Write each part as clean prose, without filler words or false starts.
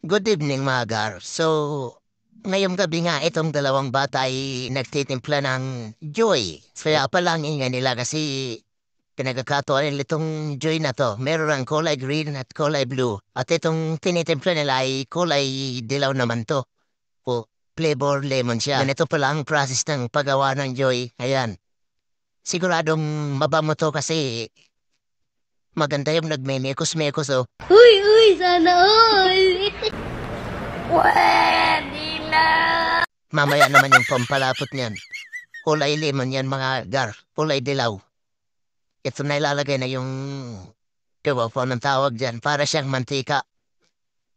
Good evening, mga gar. So, ngayong gabi nga itong dalawang bata ay nagtitimpla ng Joy. Kaya pala ang ingay nila kasi pinagkakatuan nila itong Joy na to. Meron ang kulay green at kulay blue. At itong tinitimpla nila ay kulay dilaw naman to. O flavor lemon siya. Ganito pala ang process ng paggawa ng Joy. Ayan. Siguradong mabango to kasi maganda yung nagme-mekos-mekos oh. Uy, uy, sana all! Pwede na! Mamaya naman yung pampalapot niyan. Kulay lemon yan mga gar. Kulay dilaw. Ito na ilalagay na yung kiwapo ng tawag dyan para siyang mantika.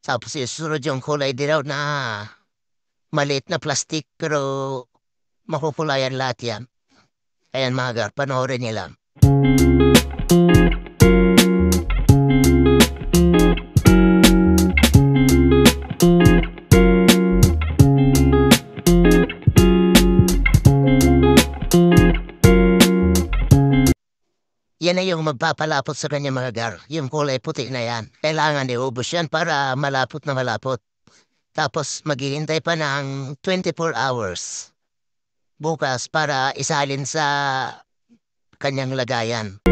Tapos isusunod yung kulay dilaw na maliit na plastic pero makukulayan lahat yan. Ayan mga gar, panoorin niyo lang. Yan na yung magpapalapot sa kanya mga gar. Yung kulay puti na yan. Kailangan iubos yan para malapot na malapot. Tapos maghihintay pa ng 24 hours bukas para isalin sa kanyang lagayan.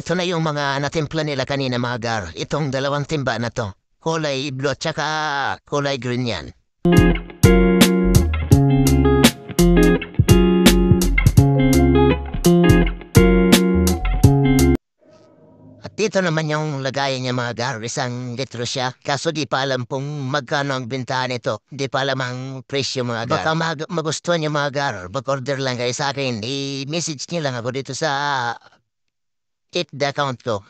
Ito na yung mga natimpla nila kanina mga gar. Itong dalawang timba na to. Kulay blue at saka kulay green yan. At dito naman yung lagayan niya mga gar. Isang litro siya. Kaso di pa alam kung magkano ang bintahan nito. Di pa alam ang presyo mga gar. Baka magustuhan niyo mga gar. Mag-order lang kayo sa akin. I-message niyo lang ako dito sa it the account ko.